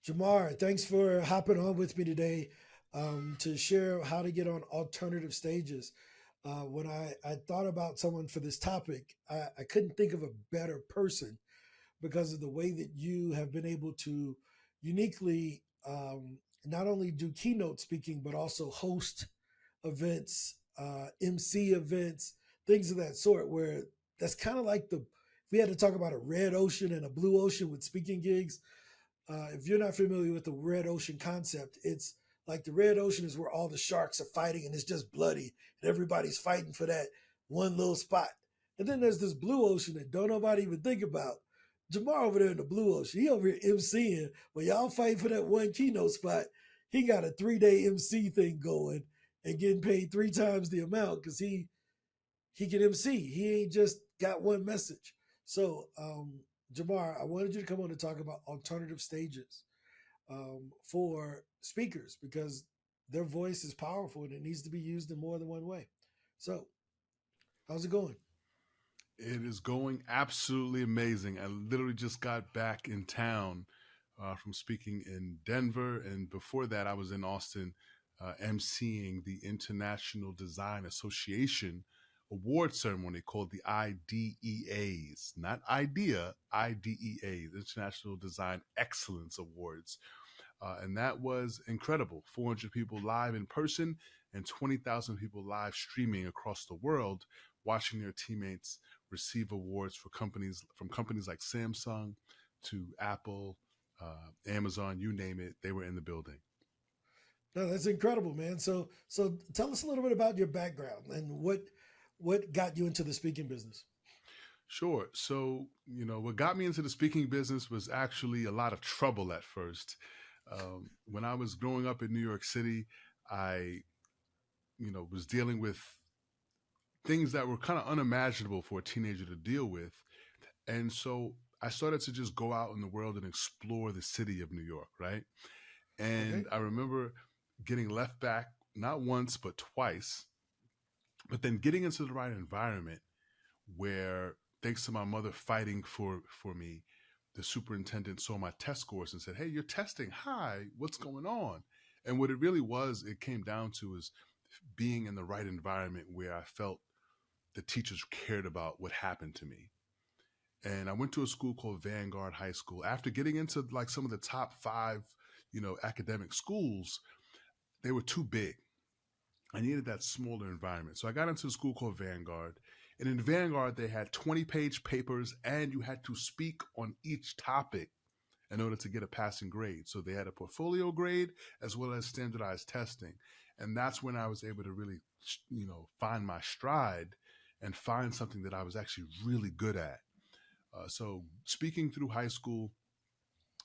JaMarr, thanks for hopping on with me today to share how to get on alternative stages. When I thought about someone for this topic, I couldn't think of a better person because of the way that you have been able to uniquely not only do keynote speaking, but also host events, MC events, things of that sort, where that's kind of like if we had to talk about a red ocean and a blue ocean with speaking gigs, if you're not familiar with the red ocean concept, it's like the red ocean is where all the sharks are fighting and it's just bloody and everybody's fighting for that one little spot. And then there's this blue ocean that don't nobody even think about. JaMarr over there in the blue ocean, he over here MCing. When y'all fight for that one keynote spot, he got a 3 day MC thing going and getting paid 3 times the amount because he can MC. He ain't just got one message. So, JaMarr, I wanted you to come on to talk about alternative stages for speakers because their voice is powerful and it needs to be used in more than one way. So, how's it going? It is going absolutely amazing. I literally just got back in town from speaking in Denver. And before that, I was in Austin emceeing the International Design Association award ceremony called the IDEAs, not IDEA, IDEAs, International Design Excellence Awards. And that was incredible. 400 people live in person and 20,000 people live streaming across the world, watching their teammates receive awards for companies from companies like Samsung to Apple, Amazon, you name it. They were in the building. No, that's incredible, man. So tell us a little bit about your background and what got you into the speaking business. Sure. So, what got me into the speaking business was actually a lot of trouble at first. When I was growing up in New York City, I, was dealing with things that were kind of unimaginable for a teenager to deal with. And so I started to just go out in the world and explore the city of New York, right? Okay. And I remember getting left back not once, but twice, but then getting into the right environment where, thanks to my mother fighting for me, the superintendent saw my test scores and said, "Hey, you're testing high. What's going on?" And what it really was, it came down to is being in the right environment where I felt the teachers cared about what happened to me. And I went to a school called Vanguard High School. After getting into like some of the top five, academic schools, they were too big. I needed that smaller environment. So I got into a school called Vanguard. And in Vanguard, they had 20-page papers and you had to speak on each topic in order to get a passing grade. So they had a portfolio grade as well as standardized testing. And that's when I was able to really, find my stride and find something that I was actually really good at. So speaking through high school,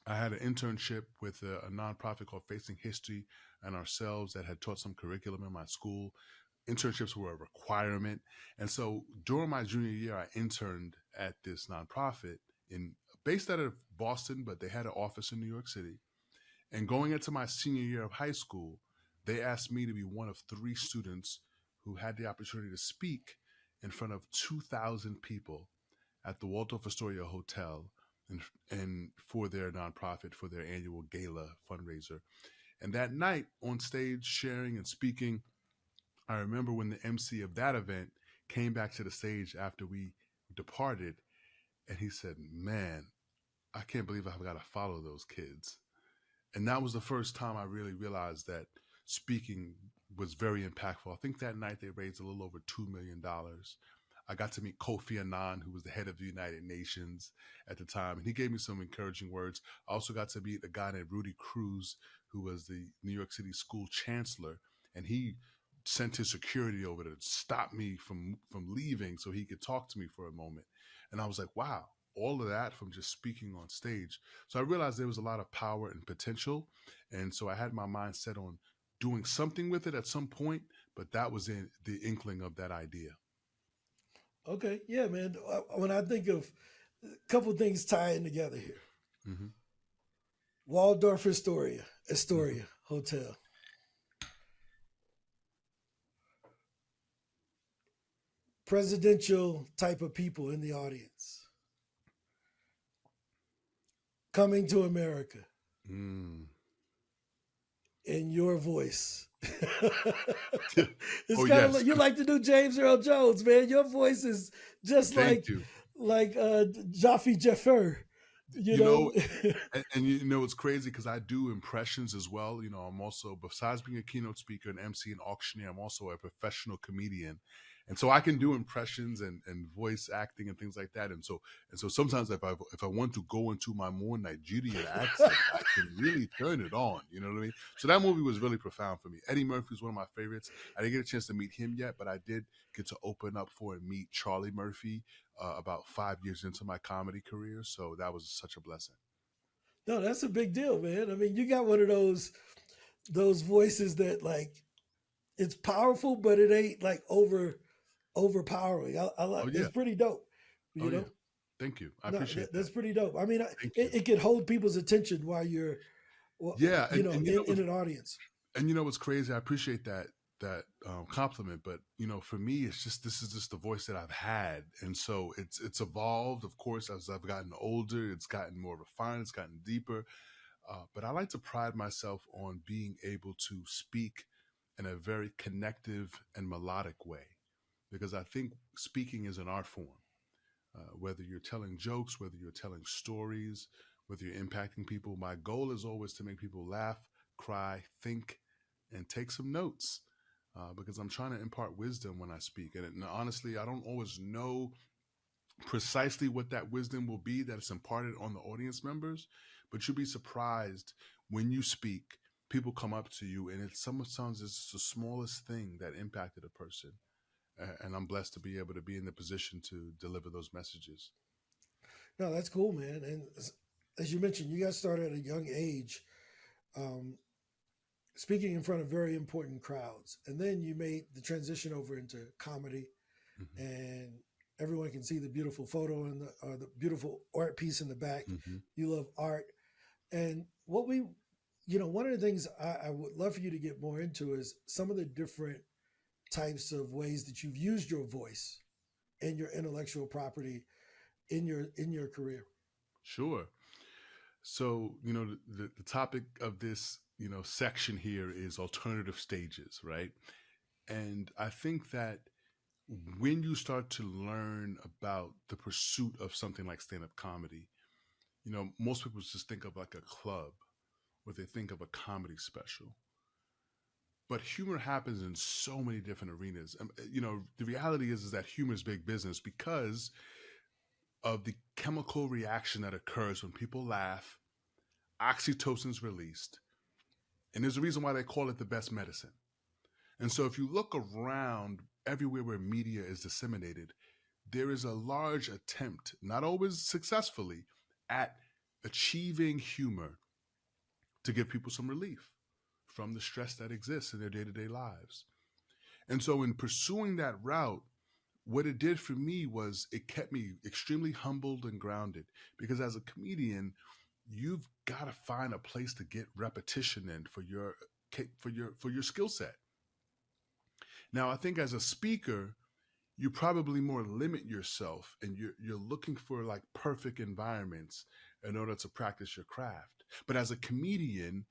I had an internship with a nonprofit called Facing History and Ourselves that had taught some curriculum in my school. Internships were a requirement. And so during my junior year, I interned at this nonprofit based out of Boston, but they had an office in New York City. And going into my senior year of high school, they asked me to be one of 3 students who had the opportunity to speak in front of 2,000 people at the Waldorf Astoria Hotel and for their nonprofit, for their annual gala fundraiser. And that night on stage, sharing and speaking, I remember when the MC of that event came back to the stage after we departed, and he said, "Man, I can't believe I've got to follow those kids." And that was the first time I really realized that speaking was very impactful. I think that night they raised a little over $2 million. I got to meet Kofi Annan, who was the head of the United Nations at the time, and he gave me some encouraging words. I also got to meet a guy named Rudy Cruz, who was the New York City school chancellor, and he sent his security over to stop me from leaving so he could talk to me for a moment. And I was like, wow, all of that from just speaking on stage. So I realized there was a lot of power and potential. And so I had my mind set on doing something with it at some point, but that was in the inkling of that idea. Okay. Yeah, man. When I think of a couple things tying together here, Mm-hmm. Waldorf Mm-hmm. Astoria Hotel, presidential type of people in the audience, coming to America. Mm. in your voice. It's Oh kind of yes, like you like to do James Earl Jones, man. Your voice is just thank like you. Jaffe Jaffer, you You know, know. and you know it's crazy because I do impressions as well. You know, I'm also, besides being a keynote speaker and MC and auctioneer, I'm also a professional comedian, and so I can do impressions and voice acting and things like that. And so sometimes if I want to go into my more Nigerian accent, I can really turn it on. You know what I mean? So that movie was really profound for me. Eddie Murphy was one of my favorites. I didn't get a chance to meet him yet, but I did get to open up for and meet Charlie Murphy about 5 years into my comedy career. So that was such a blessing. No, that's a big deal, man. I mean, you got one of those voices that like it's powerful, but it ain't like overpowering. I Oh like it's yeah. pretty dope. Oh You yeah. know, Thank you. I no, appreciate that. that's pretty dope. I mean, Thank you. it can hold people's attention while you're, Yeah, and you know in an audience. what's crazy. I appreciate that compliment, but you know, for me, it's just this is just the voice that I've had, and so it's evolved, of course, as I've gotten older. It's gotten more refined. It's gotten deeper. But I like to pride myself on being able to speak in a very connective and melodic way, because I think speaking is an art form. Whether you're telling jokes, whether you're telling stories, whether you're impacting people, my goal is always to make people laugh, cry, think, and take some notes. Because I'm trying to impart wisdom when I speak. And honestly, I don't always know precisely what that wisdom will be that is imparted on the audience members, but you'll be surprised when you speak. People come up to you, and sometimes it's the smallest thing that impacted a person. And I'm blessed to be able to be in the position to deliver those messages. No, that's cool, man. And as you mentioned, you got started at a young age, um, speaking in front of very important crowds, and then you made the transition over into comedy, Hmm. and everyone can see the beautiful photo and the beautiful art piece in the back. Hmm. You love art, and what we, one of the things I would love for you to get more into is some of the different types of ways that you've used your voice and your intellectual property in your career. Sure. So, you know, the topic of this, section here is alternative stages, right? And I think that when you start to learn about the pursuit of something like stand up comedy, most people just think of like a club or they think of a comedy special. But humor happens in so many different arenas. The reality is that humor is big business because of the chemical reaction that occurs when people laugh, oxytocin's released, and there's a reason why they call it the best medicine. And so if you look around everywhere where media is disseminated, there is a large attempt, not always successfully, at achieving humor to give people some relief from the stress that exists in their day to day lives. And so, in pursuing that route, what it did for me was it kept me extremely humbled and grounded because as a comedian, you've got to find a place to get repetition in for your skill set. Now, I think as a speaker, you probably more limit yourself and you're looking for like perfect environments in order to practice your craft. But as a comedian,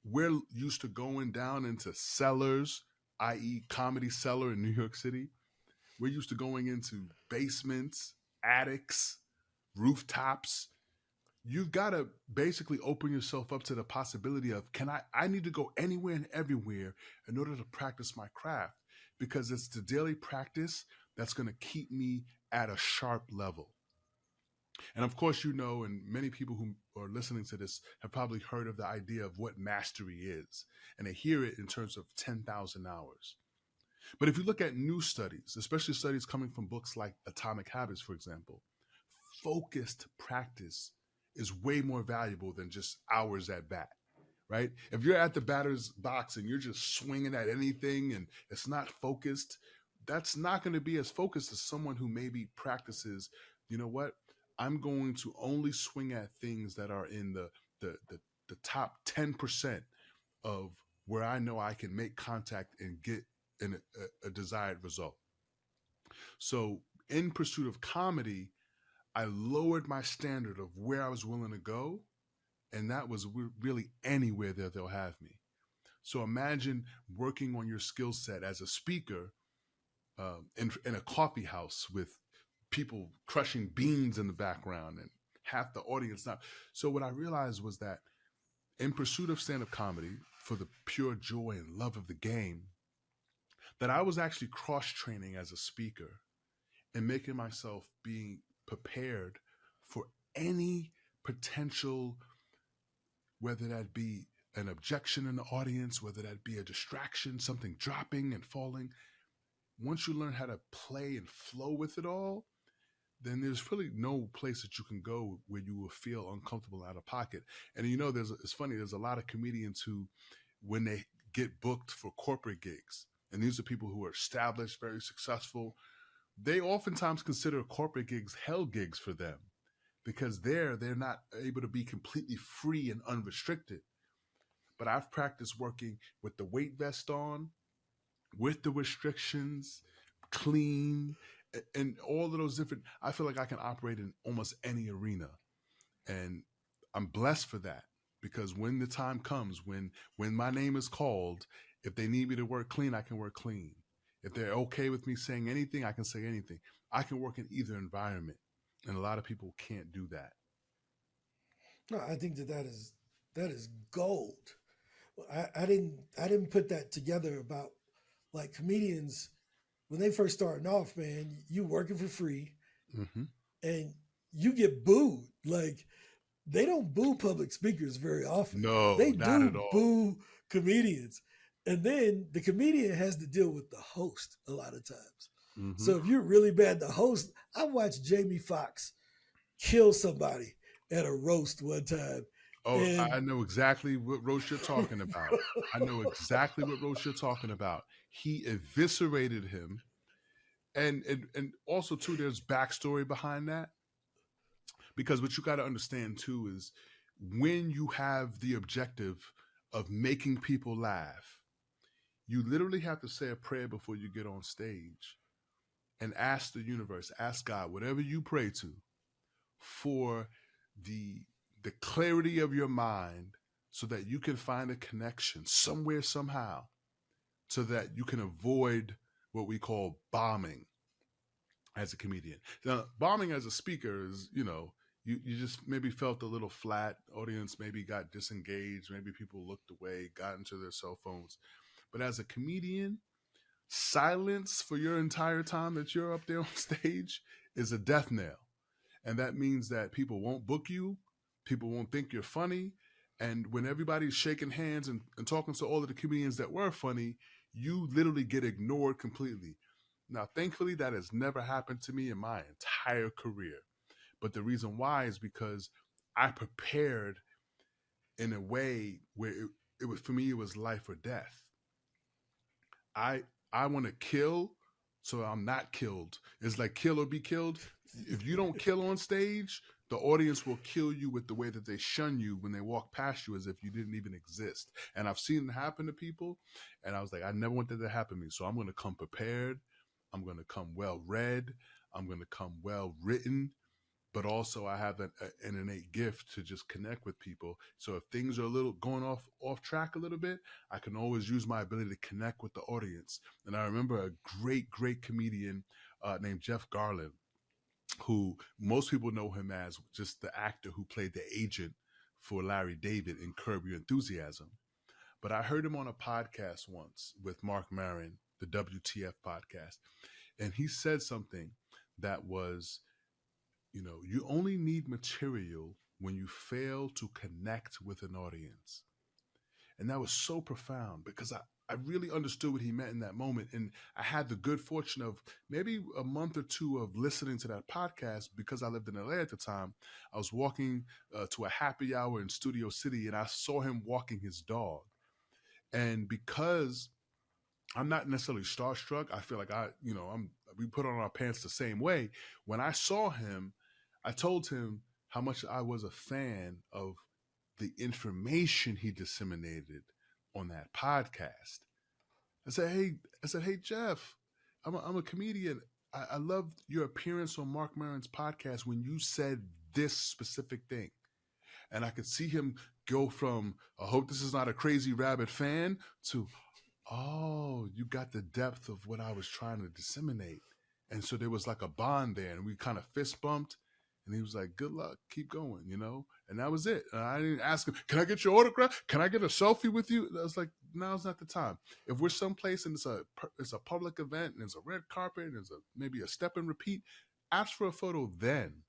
we're used to going down into cellars, i.e., Comedy Cellar in New York City. We're used to going into basements, attics, rooftops. You've got to basically open yourself up to the possibility of I need to go anywhere and everywhere in order to practice my craft because it's the daily practice that's going to keep me at a sharp level. And of course, and many people who are listening to this have probably heard of the idea of what mastery is, and they hear it in terms of 10,000 hours. But if you look at new studies, especially studies coming from books like Atomic Habits, for example, focused practice is way more valuable than just hours at bat, right? If you're at the batter's box and you're just swinging at anything and it's not focused, that's not going to be as focused as someone who maybe practices, you know what? I'm going to only swing at things that are in the top 10% of where I know I can make contact and get a desired result. So, in pursuit of comedy, I lowered my standard of where I was willing to go And that was really anywhere that they'll have me. So imagine working on your skill set as a speaker in a coffee house with people crushing beans in the background and half the audience not. So what I realized was that in pursuit of stand-up comedy for the pure joy and love of the game, that I was actually cross-training as a speaker and making myself being prepared for any potential, whether that be an objection in the audience, whether that be a distraction, something dropping and falling. Once you learn how to play and flow with it all, then there's really no place that you can go where you will feel uncomfortable out of pocket. And it's funny, there's a lot of comedians who, when they get booked for corporate gigs, and these are people who are established, very successful, they oftentimes consider corporate gigs hell gigs for them because they're not able to be completely free and unrestricted. But I've practiced working with the weight vest on, with the restrictions, clean, and all of those different. I feel like I can operate in almost any arena, and I'm blessed for that because when the time comes, when my name is called, if they need me to work clean, I can work clean. If they're okay with me saying anything, I can say anything. I can work in either environment, and a lot of people can't do that. No, I think that is gold. I didn't put that together about like comedians when they first starting off, man. You working for free Hmm. and you get booed. Like they don't boo public speakers very often. No, They not do at all. boo comedians. And then the comedian has to deal with the host a lot of times. Hmm. So if you're really bad, the host, I watched Jamie Foxx kill somebody at a roast one time. Oh, And I know exactly what roast you're talking about. I know exactly what roast you're talking about. He eviscerated him, and also too, there's backstory behind that because what you got to understand too is when you have the objective of making people laugh, you literally have to say a prayer before you get on stage and ask the universe, ask God, whatever you pray to, for the the clarity of your mind so that you can find a connection somewhere somehow so that you can avoid what we call bombing as a comedian. Now, bombing as a speaker is, you just maybe felt a little flat, audience maybe got disengaged, maybe people looked away, got into their cell phones. But as a comedian, silence for your entire time that you're up there on stage is a death knell. And that means that people won't book you, people won't think you're funny. And when everybody's shaking hands and talking to all of the comedians that were funny, you literally get ignored completely. Now, thankfully, that has never happened to me in my entire career. But the reason why is because I prepared in a way where it was, for me, it was life or death. I I want to kill, so I'm not killed. It's like kill or be killed. If you don't kill on stage, the audience will kill you with the way that they shun you when they walk past you as if you didn't even exist. And I've seen it happen to people, and I was like, I never want that to happen to me. So I'm going to come prepared. I'm going to come well read. I'm going to come well written, but also I have an innate gift to just connect with people. So if things are a little going off track a little bit, I can always use my ability to connect with the audience. And I remember a great comedian named Jeff Garlin, who most people know him as just the actor who played the agent for Larry David in Curb Your Enthusiasm. But I heard him on a podcast once with Mark Maron, the WTF podcast, and he said something that was, you only need material when you fail to connect with an audience. And that was so profound because I really understood what he meant in that moment. And I had the good fortune of maybe a month or two of listening to that podcast because I lived in LA at the time. I was walking to a happy hour in Studio City and I saw him walking his dog. And because I'm not necessarily starstruck, I feel like we put on our pants the same way. When I saw him, I told him how much I was a fan of the information he disseminated on that podcast. I said, hey Jeff, I'm a comedian. I loved your appearance on Mark Maron's podcast when you said this specific thing. And I could see him go from, I hope this is not a crazy rabid fan, to, oh, you got the depth of what I was trying to disseminate. And so there was like a bond there, and we kind of fist bumped. And he was like, good luck, keep going, you know? And that was it. And I didn't ask him, can I get your autograph? Can I get a selfie with you? I was like, now's not the time. If we're someplace and it's a public event and there's a red carpet and there's maybe a step and repeat, ask for a photo then.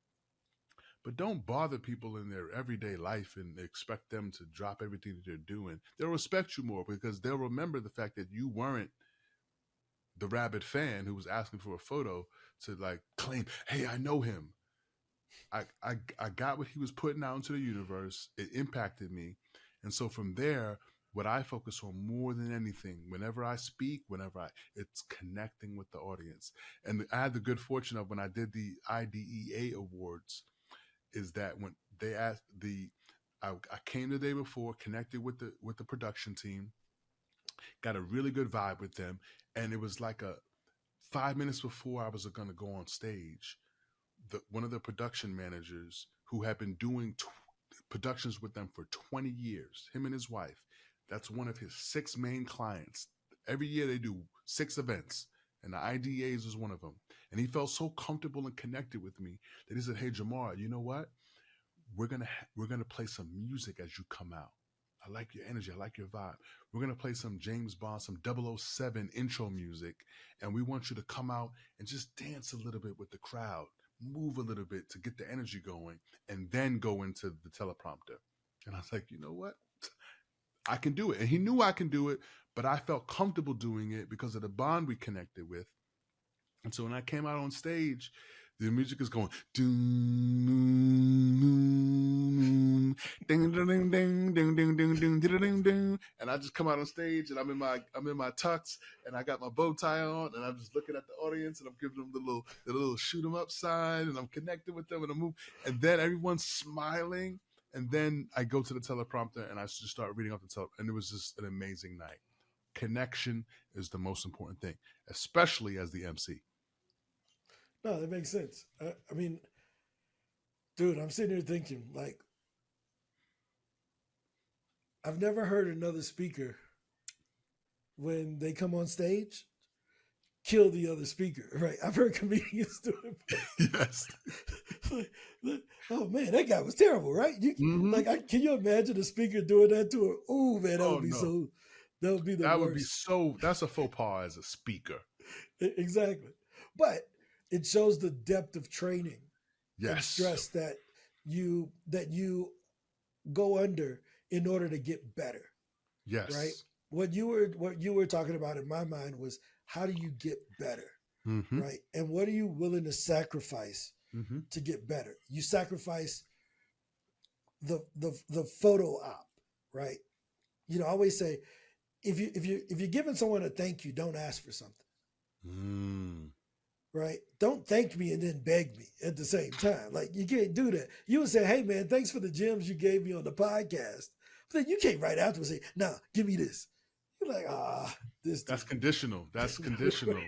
But don't bother people in their everyday life and expect them to drop everything that they're doing. They'll respect you more because they'll remember the fact that you weren't the rabid fan who was asking for a photo to like claim, hey, I know him. I got what he was putting out into the universe. It impacted me. And so from there, what I focus on more than anything, whenever I speak, it's connecting with the audience. And I had the good fortune of when I did the IDEA awards, is that when they asked I came the day before, connected with the production team, got a really good vibe with them. And it was like 5 minutes before I was going to go on stage, one of the production managers who had been doing productions with them for 20 years, him and his wife, that's one of his 6 main clients. Every year they do 6 events, and the IDAs is one of them. And he felt so comfortable and connected with me that he said, hey, JaMarr, you know what? We're gonna play some music as you come out. I like your energy. I like your vibe. We're going to play some James Bond, some 007 intro music, and we want you to come out and just dance a little bit with the crowd, move a little bit to get the energy going, and then go into the teleprompter. And I was like, you know what? I can do it. And he knew I can do it, but I felt comfortable doing it because of the bond we connected with. And so when I came out on stage, the music is going ding ding ding ding ding ding ding ding ding ding, and I just come out on stage and I'm in my tux and I got my bow tie on and I'm just looking at the audience and I'm giving them the little shoot 'em up sign and I'm connecting with them and I move and then everyone's smiling and then I go to the teleprompter and I just start reading off the teleprompter and it was just an amazing night. Connection is the most important thing, especially as the MC. No, that makes sense. I mean, dude, I'm sitting here thinking, like, I've never heard another speaker when they come on stage kill the other speaker. Right? I've heard comedians do it. Yes. Oh man, that guy was terrible, right? Can you imagine a speaker doing that to her? Oh man, that would be so. That would be the worst. Would be so. That's a faux pas as a speaker. Exactly, but it shows the depth of training and Yes. stress that you go under in order to get better. Yes. Right. What you were talking about in my mind was how do you get better? Mm-hmm. Right. And what are you willing to sacrifice to get better? You sacrifice the photo op, right? You know, I always say if you're giving someone a thank you, don't ask for something. Right? Don't thank me and then beg me at the same time. Like you can't do that. You would say, hey man, thanks for the gems you gave me on the podcast. But then you can't right after and say, nah, give me this. You're like, this. That's conditional. That's conditional.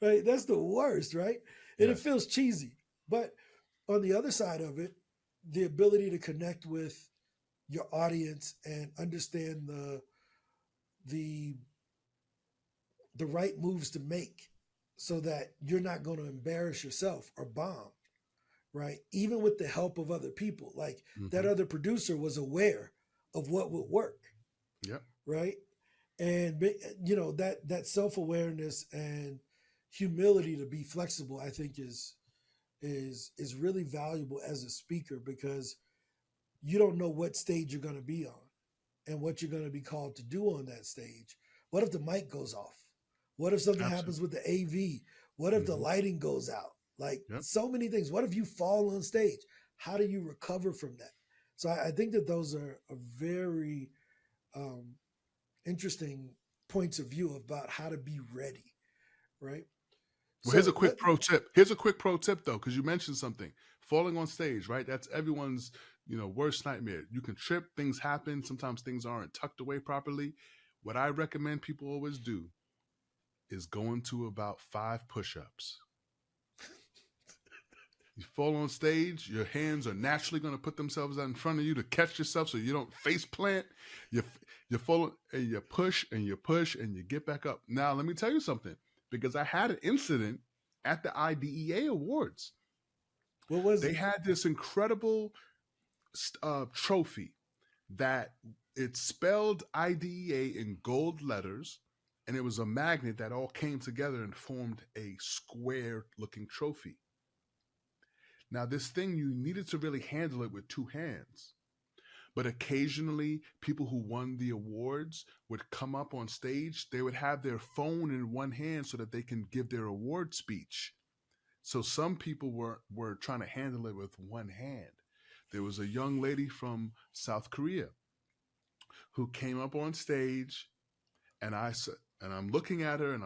Right? That's the worst, right? And It feels cheesy. But on the other side of it, the ability to connect with your audience and understand the right moves to make so that you're not going to embarrass yourself or bomb, right? Even with the help of other people. Like that other producer was aware of what would work. Yep. Right. And you know, that self-awareness and humility to be flexible, I think is really valuable as a speaker because you don't know what stage you're going to be on and what you're going to be called to do on that stage. What if the mic goes off? What if something happens with the AV? What if the lighting goes out? Like so many things. What if you fall on stage? How do you recover from that? So I think that those are a very interesting points of view about how to be ready, right? Well, here's a quick pro tip. Here's a quick pro tip though, because you mentioned something. Falling on stage, right? That's everyone's, worst nightmare. You can trip, things happen. Sometimes things aren't tucked away properly. What I recommend people always do is go into about 5 push-ups. You fall on stage, your hands are naturally going to put themselves out in front of you to catch yourself so you don't face plant. You, you fall and you push and you push and you get back up. Now, let me tell you something, because I had an incident at the IDEA Awards. What was They it? had this incredible trophy that it spelled IDEA in gold letters, and it was a magnet that all came together and formed a square looking trophy. Now, this thing, you needed to really handle it with two hands. But occasionally, people who won the awards would come up on stage. They would have their phone in one hand so that they can give their award speech. So some people were trying to handle it with one hand. There was a young lady from South Korea who came up on stage, and I said, and I'm looking at her, and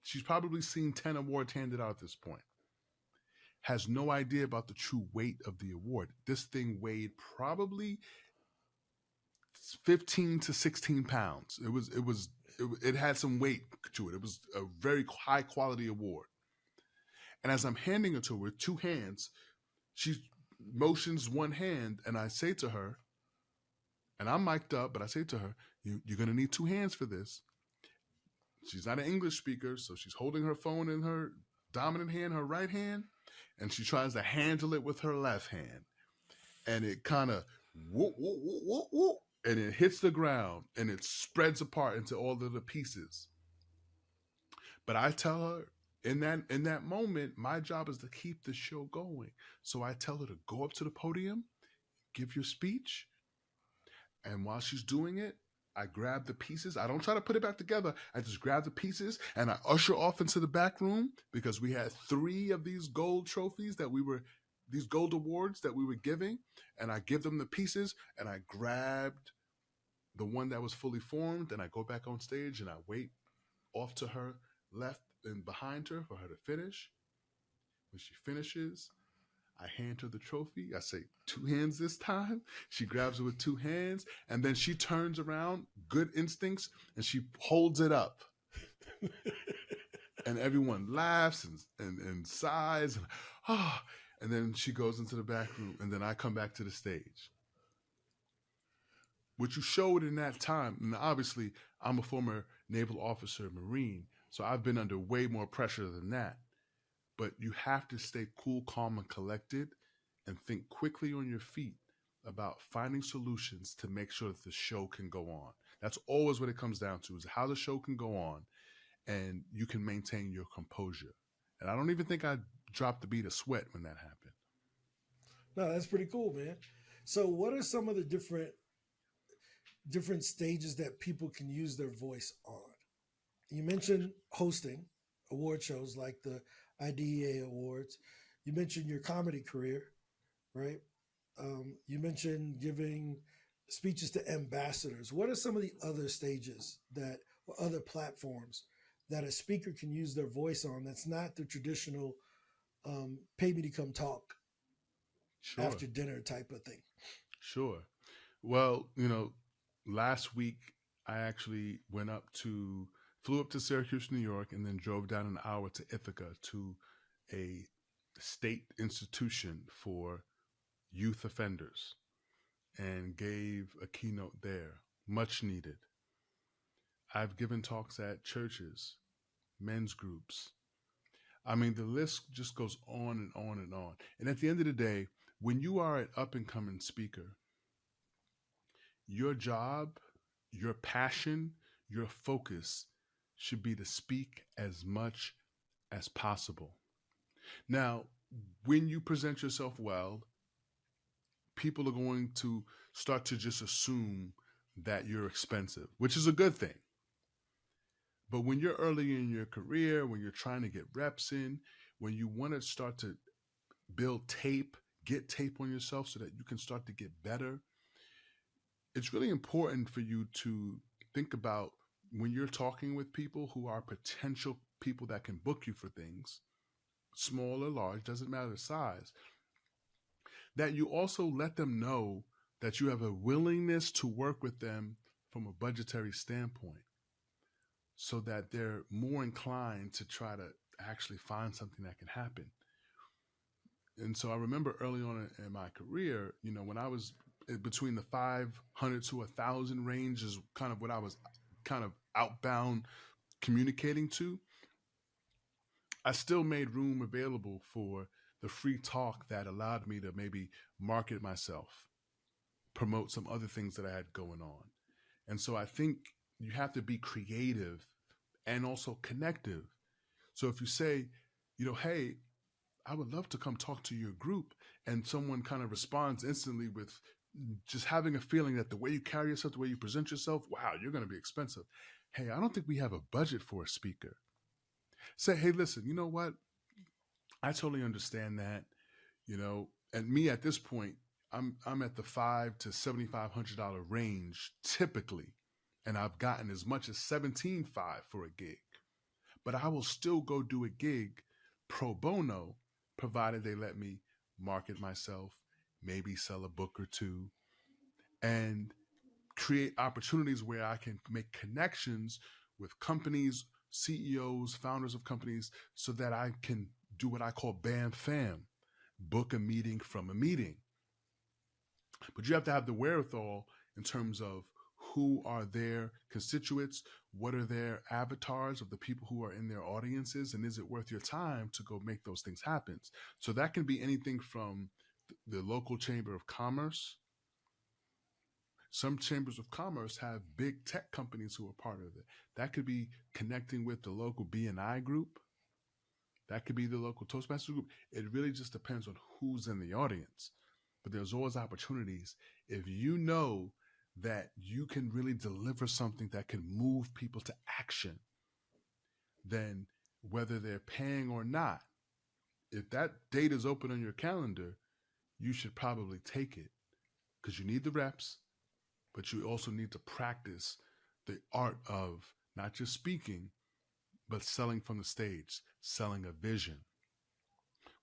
she's probably seen 10 awards handed out at this point. Has no idea about the true weight of the award. This thing weighed probably 15 to 16 pounds. It had some weight to it. It was a very high quality award. And as I'm handing it to her with two hands, she motions one hand, and I say to her, and I'm mic'd up, but I say to her, you're going to need two hands for this. She's not an English speaker, so she's holding her phone in her dominant hand, her right hand, and she tries to handle it with her left hand. And it kind of whoop, whoop, whoop, whoop, whoop, and it hits the ground, and it spreads apart into all of the pieces. But I tell her, in that moment, my job is to keep the show going. So I tell her to go up to the podium, give your speech, and while she's doing it, I grab the pieces. I don't try to put it back together. I just grab the pieces and I usher off into the back room, because we had 3 of these gold trophies these gold awards that we were giving. And I give them the pieces, and I grabbed the one that was fully formed, and I go back on stage and I wait off to her left and behind her for her to finish. When she finishes, I hand her the trophy. I say, 2 hands this time. She grabs it with 2 hands, and then she turns around, good instincts, and she holds it up. And everyone laughs and sighs, and and then she goes into the back room, and then I come back to the stage. What you showed in that time, and obviously I'm a former naval officer, Marine, so I've been under way more pressure than that. But you have to stay cool, calm, and collected, and think quickly on your feet about finding solutions to make sure that the show can go on. That's always what it comes down to, is how the show can go on and you can maintain your composure. And I don't even think I dropped the beat of sweat when that happened. No, that's pretty cool, man. So, what are some of the different stages that people can use their voice on? You mentioned hosting award shows like the IDEA Awards. You mentioned your comedy career, right? You mentioned giving speeches to ambassadors. What are some of the other stages that, or other platforms that a speaker can use their voice on that's not the traditional pay me to come talk Sure, after dinner type of thing? sure. Well, last week I actually flew up to Syracuse, New York, and then drove down an hour to Ithaca to a state institution for youth offenders and gave a keynote there, much needed. I've given talks at churches, men's groups. I mean, the list just goes on and on and on. And at the end of the day, when you are an up and coming speaker, your job, your passion, your focus should be to speak as much as possible. Now, when you present yourself well, people are going to start to just assume that you're expensive, which is a good thing. But when you're early in your career, when you're trying to get reps in, when you want to start to build tape, get tape on yourself so that you can start to get better, it's really important for you to think about, when you're talking with people who are potential people that can book you for things, small or large, doesn't matter the size, that you also let them know that you have a willingness to work with them from a budgetary standpoint, so that they're more inclined to try to actually find something that can happen. And so I remember early on in my career, when I was between the 500 to 1,000 range is kind of what I was kind of outbound communicating to. I still made room available for the free talk that allowed me to maybe market myself, promote some other things that I had going on. And so I think you have to be creative and also connective. So if you say, hey, I would love to come talk to your group, and someone kind of responds instantly with just having a feeling that the way you carry yourself, the way you present yourself, wow, you're going to be expensive. Hey, I don't think we have a budget for a speaker. Say, hey, listen, you know what? I totally understand that, and me at this point, I'm at the $500 to $7,500 range typically, and I've gotten as much as 17.5 for a gig. But I will still go do a gig pro bono, provided they let me market myself, maybe sell a book or two, and create opportunities where I can make connections with companies, CEOs, founders of companies, so that I can do what I call BAM FAM, book a meeting from a meeting. But you have to have the wherewithal in terms of who are their constituents, what are their avatars of the people who are in their audiences, and is it worth your time to go make those things happen? So that can be anything from the local chamber of commerce. Some chambers of commerce have big tech companies who are part of it. That could be connecting with the local BNI group. That could be the local Toastmasters group. It really just depends on who's in the audience. But there's always opportunities. If you know that you can really deliver something that can move people to action, then whether they're paying or not, if that date is open on your calendar, you should probably take it, because you need the reps, but you also need to practice the art of not just speaking, but selling from the stage, selling a vision.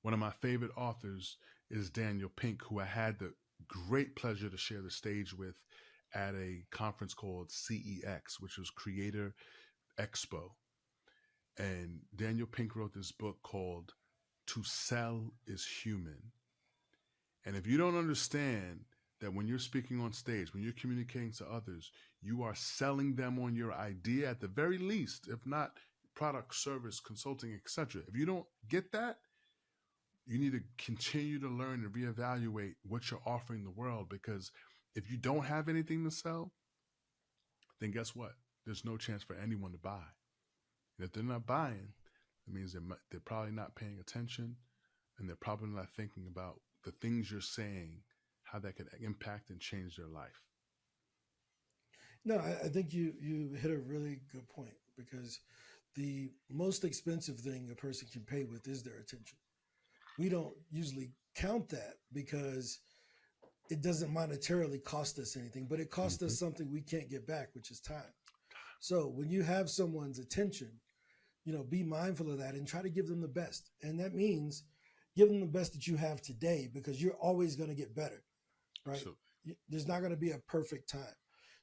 One of my favorite authors is Daniel Pink, who I had the great pleasure to share the stage with at a conference called CEX, which was Creator Expo. And Daniel Pink wrote this book called To Sell is Human. And if you don't understand that when you're speaking on stage, when you're communicating to others, you are selling them on your idea at the very least, if not product, service, consulting, etc. If you don't get that, you need to continue to learn and reevaluate what you're offering the world, because if you don't have anything to sell, then guess what? There's no chance for anyone to buy. And if they're not buying, it means they're probably not paying attention, and they're probably not thinking about the things you're saying, how that could impact and change their life. No, I think you hit a really good point, because the most expensive thing a person can pay with is their attention. We don't usually count that because it doesn't monetarily cost us anything, but it costs Mm-hmm. us something we can't get back, which is time. So when you have someone's attention, be mindful of that and try to give them the best. And that means give them the best that you have today, because you're always going to get better, right? So, There's not going to be a perfect time.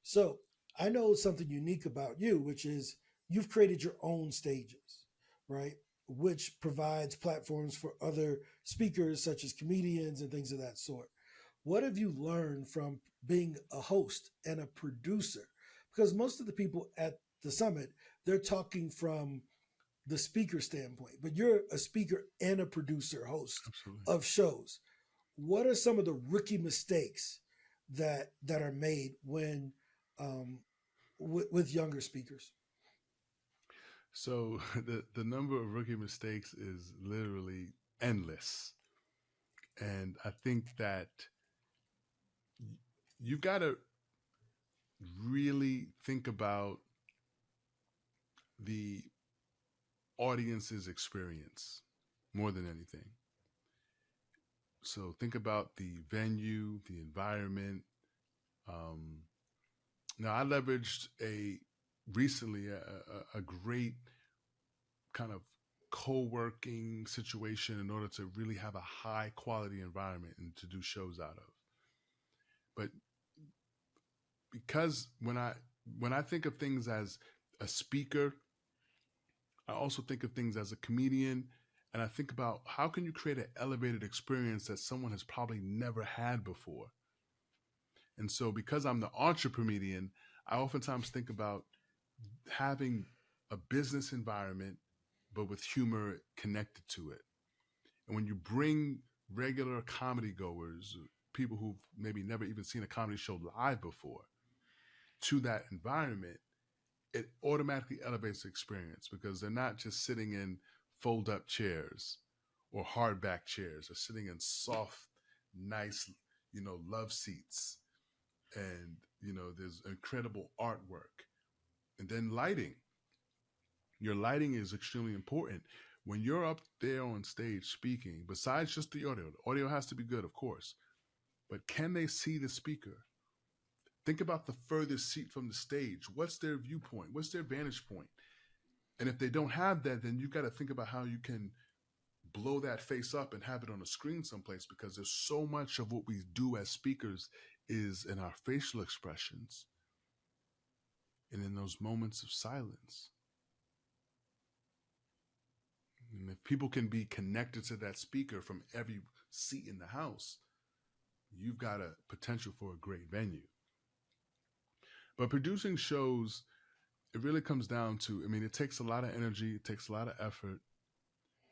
So I know something unique about you, which is you've created your own stages, right? Which provides platforms for other speakers, such as comedians and things of that sort. What have you learned from being a host and a producer? Because most of the people at the summit, they're talking from the speaker standpoint, but you're a speaker and a producer host absolutely. of shows. What are some of the rookie mistakes that are made when with younger speakers? So the number of rookie mistakes is literally endless. And I think that you've got to really think about the audience's experience more than anything. So think about the venue, the environment. Um, Now I leveraged recently a great kind of co-working situation in order to really have a high quality environment and to do shows out of. But because when I think of things as a speaker, I also think of things as a comedian And I think about how can you create an elevated experience that someone has probably never had before. And so because I'm the entrepreneur, I oftentimes think about having a business environment, but with humor connected to it. And when you bring regular comedy goers, people who've maybe never even seen a comedy show live before, to that environment, it automatically elevates the experience because they're not just sitting in fold up chairs or hardback chairs. They're sitting in soft, nice, love seats. And, there's incredible artwork. And then lighting. Your lighting is extremely important. When you're up there on stage speaking, besides just the audio has to be good, of course, but can they see the speaker? Think about the furthest seat from the stage. What's their viewpoint? What's their vantage point? And if they don't have that, then you've got to think about how you can blow that face up and have it on a screen someplace, because there's so much of what we do as speakers is in our facial expressions and in those moments of silence. And if people can be connected to that speaker from every seat in the house, you've got a potential for a great venue. But producing shows, it really comes down to, it takes a lot of energy, it takes a lot of effort.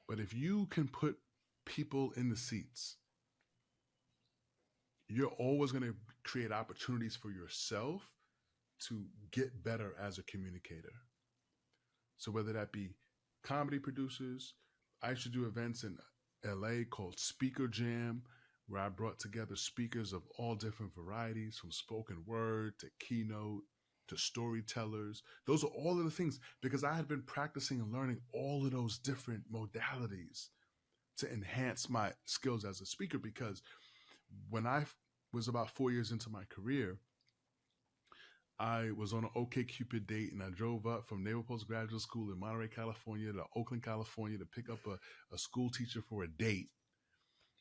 But if you can put people in the seats, you're always going to create opportunities for yourself to get better as a communicator. So whether that be comedy producers, I used to do events in LA called Speaker Jam, where I brought together speakers of all different varieties, from spoken word to keynote to storytellers. Those are all of the things, because I had been practicing and learning all of those different modalities to enhance my skills as a speaker. Because when I was about 4 years into my career, I was on an OkCupid date, and I drove up from Naval Postgraduate School in Monterey, California to Oakland, California to pick up a school teacher for a date.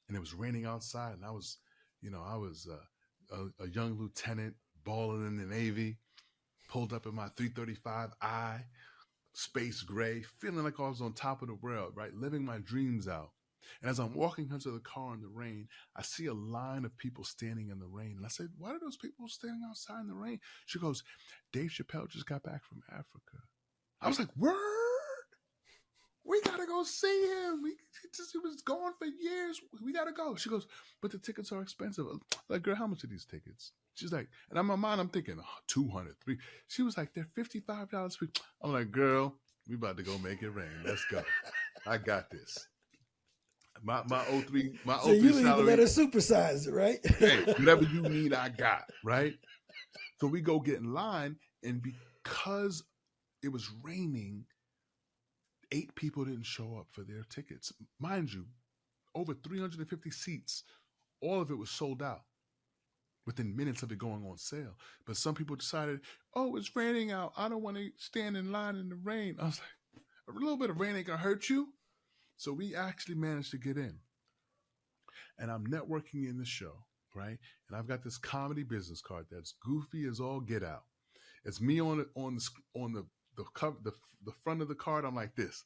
And it was raining outside, and I was a young lieutenant balling in the Navy, pulled up in my 335i, space gray, feeling like I was on top of the world, right? Living my dreams out. And as I'm walking into the car in the rain, I see a line of people standing in the rain. And I said, why are those people standing outside in the rain? She goes, Dave Chappelle just got back from Africa. I was like, word? We got to go see him. He was gone for years. We got to go. She goes, but the tickets are expensive. I'm like, girl, how much are these tickets? She's like, and in my mind, I'm thinking, oh, 200, 3. She was like, they're $55. I'm like, girl, we about to go make it rain. Let's go. I got this. My 03 so you salary. even let her supersize it, right? Hey, whatever you need, I got, right? So we go get in line, and because it was raining, 8 people didn't show up for their tickets. Mind you, over 350 seats, all of it was sold out within minutes of it going on sale. But some people decided, oh, it's raining out. I don't want to stand in line in the rain. I was like, a little bit of rain ain't gonna hurt you. So we actually managed to get in. And I'm networking in the show, right? And I've got this comedy business card that's goofy as all get out. It's me on the cover, the front of the card. I'm like this.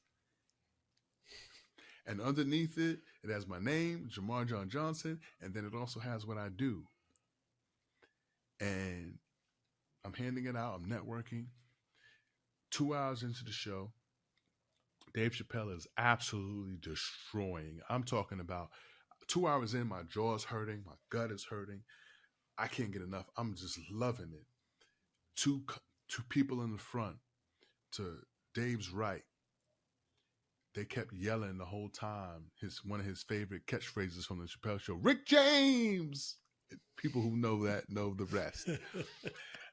And underneath it, it has my name, JaMarr John Johnson, and then it also has what I do. And I'm handing it out. I'm networking. 2 hours into the show, Dave Chappelle is absolutely destroying. I'm talking about 2 hours in, my jaw's hurting, my gut is hurting. I can't get enough. I'm just loving it. Two people in the front to Dave's right, they kept yelling the whole time. One of his favorite catchphrases from the Chappelle Show, Rick James. People who know that know the rest.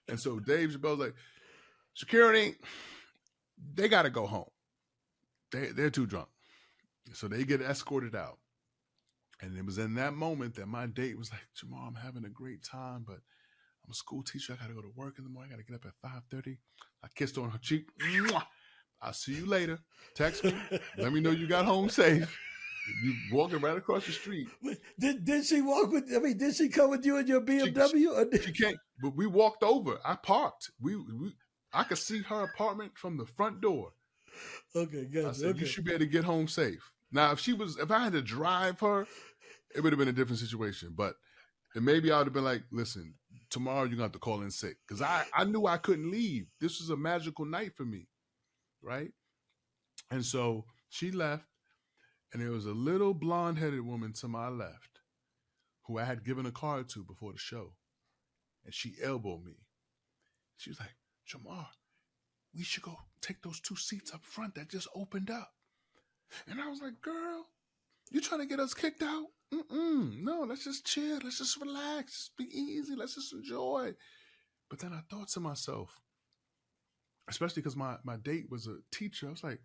And so Dave Chappelle's like, security, they got to go home. They're too drunk. So they get escorted out. And it was in that moment that my date was like, JaMarr, I'm having a great time, but I'm a school teacher. I got to go to work in the morning. I got to get up at 5:30. I kissed her on her cheek. Mwah! I'll see you later. Text me. Let me know you got home safe. You walking right across the street. Did she walk with? I mean, did she come with you in your BMW? She can't. But we walked over. I parked. I could see her apartment from the front door. Okay, good. I said, you should be able to get home safe. Now, if I had to drive her, it would have been a different situation. But and maybe I would have been like, listen, tomorrow you're gonna have to call in sick. Because I knew I couldn't leave. This was a magical night for me, right? And so she left, and there was a little blonde-headed woman to my left who I had given a card to before the show. And she elbowed me. She was like, JaMarr, we should go take those 2 seats up front that just opened up. And I was like, girl, you trying to get us kicked out? No, let's just chill. Let's just relax. Just be easy. Let's just enjoy. But then I thought to myself, especially because my date was a teacher, I was like,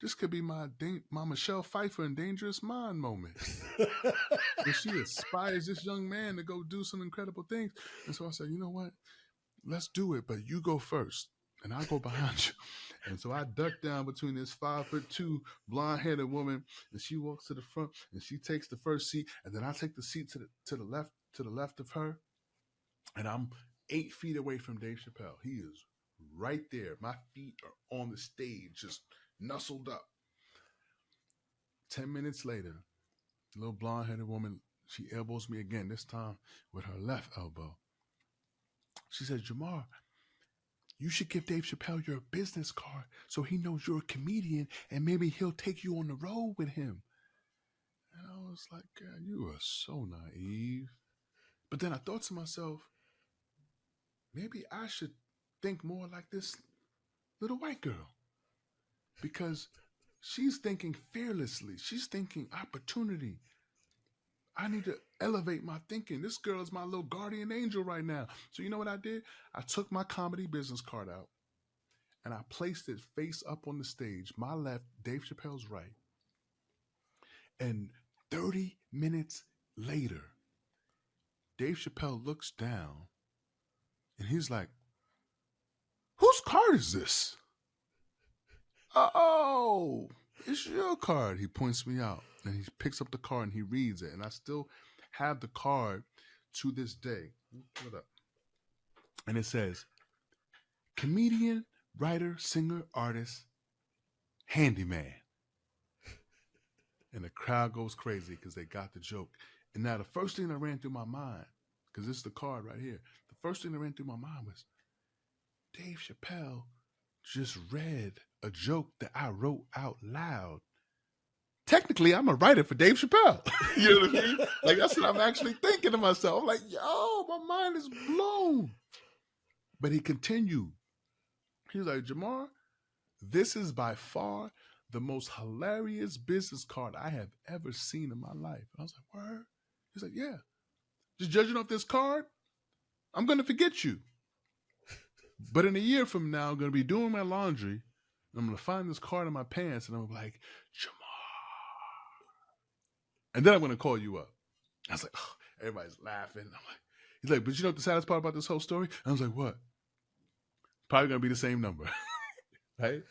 this could be my Michelle Pfeiffer in Dangerous Mind moment. And she inspires this young man to go do some incredible things. And so I said, you know what? Let's do it, but you go first, and I'll go behind you. And so I ducked down between this 5'2" blonde-headed woman, and she walks to the front, and she takes the first seat, and then I take the seat to the left of her, and I'm 8 feet away from Dave Chappelle. He is right there. My feet are on the stage, just nuzzled up. 10 minutes later, the little blonde-headed woman, she elbows me again, this time with her left elbow. She said, JaMarr, you should give Dave Chappelle your business card so he knows you're a comedian and maybe he'll take you on the road with him. And I was like, God, you are so naive. But then I thought to myself, maybe I should think more like this little white girl, because she's thinking fearlessly. She's thinking opportunity. I need to elevate my thinking. This girl is my little guardian angel right now. So you know what I did? I took my comedy business card out and I placed it face up on the stage, my left, Dave Chappelle's right. And 30 minutes later, Dave Chappelle looks down and he's like, whose card is this? Oh, it's your card. He points me out and he picks up the card and he reads it. And I still have the card to this day. Pull it up. And it says, comedian, writer, singer, artist, handyman. And the crowd goes crazy because they got the joke. And now the first thing that ran through my mind, because this is the card right here, the first thing that ran through my mind was, Dave Chappelle just read a joke that I wrote out loud. Technically, I'm a writer for Dave Chappelle. You know what I mean? Like, that's what I'm actually thinking to myself. I'm like, yo, my mind is blown. But he continued. He was like, JaMarr, this is by far the most hilarious business card I have ever seen in my life. And I was like, word? He's like, yeah. Just judging off this card, I'm going to forget you. But in a year from now, I'm going to be doing my laundry, and I'm going to find this card in my pants, and I'm going to be like, JaMarr. And then I'm going to call you up. I was like, oh, everybody's laughing. I'm like, he's like, but you know what the saddest part about this whole story? And I was like, what? Probably going to be the same number. Right?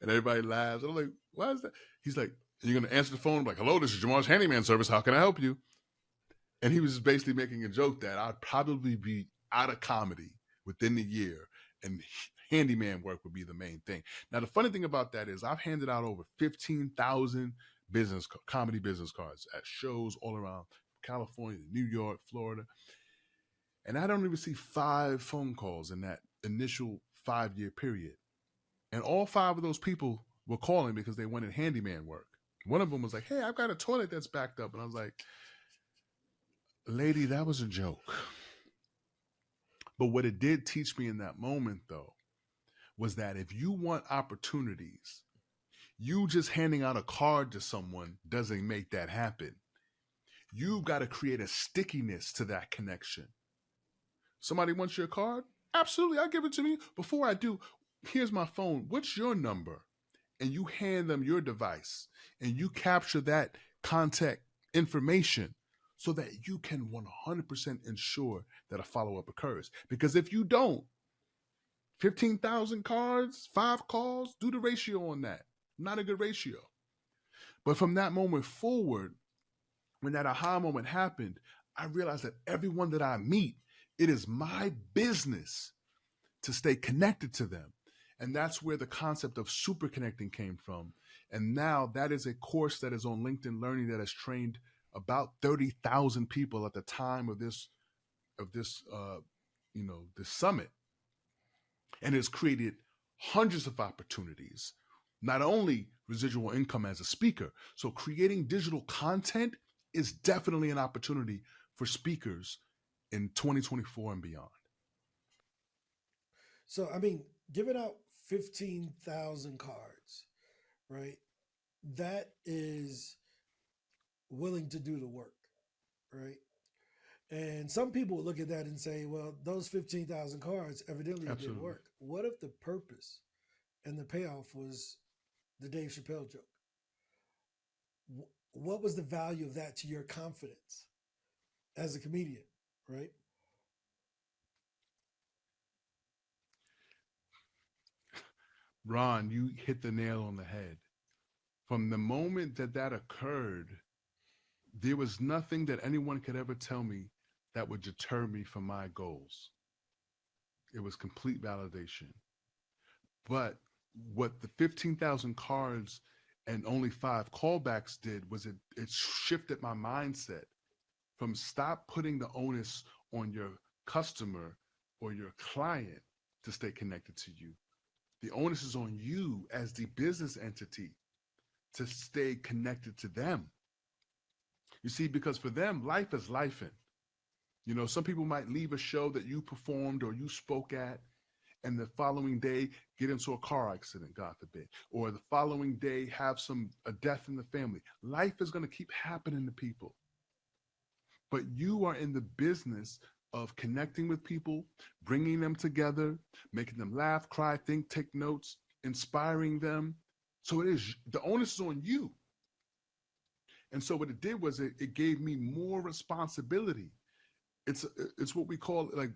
And everybody laughs. And I'm like, why is that? He's like, you're going to answer the phone? I'm like, hello, this is JaMarr's handyman service. How can I help you? And he was just basically making a joke that I'd probably be out of comedy within the year, and handyman work would be the main thing. Now, the funny thing about that is I've handed out over 15,000 comedy business cards at shows all around California, New York, Florida. And I don't even see 5 phone calls in that initial 5-year period. And all 5 of those people were calling because they wanted handyman work. One of them was like, hey, I've got a toilet that's backed up. And I was like, lady, that was a joke. But what it did teach me in that moment, though, was that if you want opportunities, you just handing out a card to someone doesn't make that happen. You've got to create a stickiness to that connection. Somebody wants your card? Absolutely, I'll give it to me. Before I do, here's my phone. What's your number? And you hand them your device and you capture that contact information so that you can 100% ensure that a follow-up occurs. Because if you don't, 15,000 cards, 5 calls, do the ratio on that. Not a good ratio. But from that moment forward, when that aha moment happened, I realized that everyone that I meet, it is my business to stay connected to them. And that's where the concept of super connecting came from. And now that is a course that is on LinkedIn Learning that has trained about 30,000 people at the time of this summit, and has created hundreds of opportunities, not only residual income as a speaker. So creating digital content is definitely an opportunity for speakers in 2024 and beyond. So, I mean, giving out 15,000 cards, right? That is willing to do the work, right? And some people look at that and say, well, those 15,000 cards evidently didn't Absolutely. work. What if the purpose and the payoff was the Dave Chappelle joke? What was the value of that to your confidence as a comedian, right? Ron, you hit the nail on the head. From the moment that that occurred, there was nothing that anyone could ever tell me that would deter me from my goals. It was complete validation. But what the 15,000 cards and only 5 callbacks did was it shifted my mindset from stop putting the onus on your customer or your client to stay connected to you. The onus is on you as the business entity to stay connected to them. You see, because for them, life is lifing. Some people might leave a show that you performed or you spoke at, and the following day get into a car accident, God forbid, or the following day have a death in the family. Life is going to keep happening to people. But you are in the business of connecting with people, bringing them together, making them laugh, cry, think, take notes, inspiring them. So the onus is on you. And so what it did was it gave me more responsibility. It's what we call like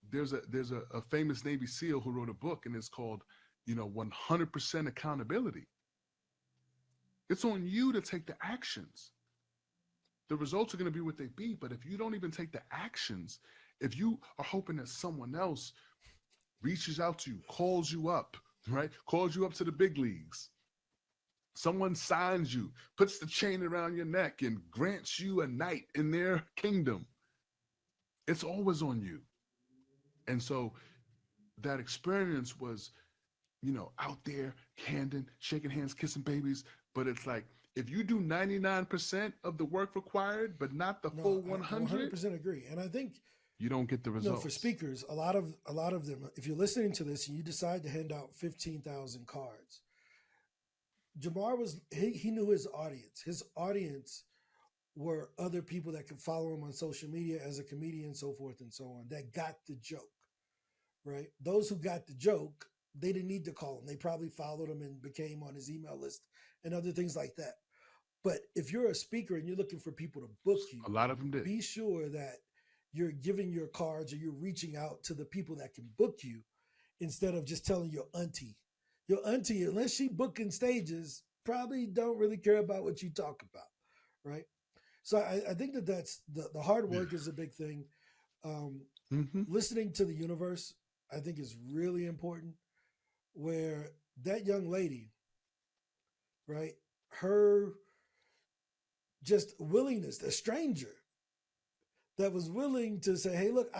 there's a famous Navy SEAL who wrote a book, and it's called 100% accountability. It's on you to take the actions. The results are going to be what they be, but if you don't even take the actions, if you are hoping that someone else reaches out to you, calls you up, right? Calls you up to the big leagues. Someone signs you, puts the chain around your neck, and grants you a night in their kingdom. It's always on you. And so that experience was, out there, handing, shaking hands, kissing babies. But it's like, if you do 99% of the work required, but not the No, full I 100, 100% agree. And I think, you don't get the for results. speakers, a lot of them, if you're listening to this and you decide to hand out 15,000 cards, JaMarr he knew his audience. His audience were other people that could follow him on social media as a comedian, so forth and so on, that got the joke, right? Those who got the joke, they didn't need to call him. They probably followed him and became on his email list and other things like that. But if you're a speaker and you're looking for people to book you, A lot of them did. be sure that you're giving your cards or you're reaching out to the people that can book you instead of just telling your auntie. Your auntie, unless she booking stages, probably don't really care about what you talk about, right? So I think that's the hard Yeah. work is a big thing. Um, Mm-hmm. Listening to the universe, I think, is really important. Where that young lady, right, her just willingness, a stranger that was willing to say, "Hey, look,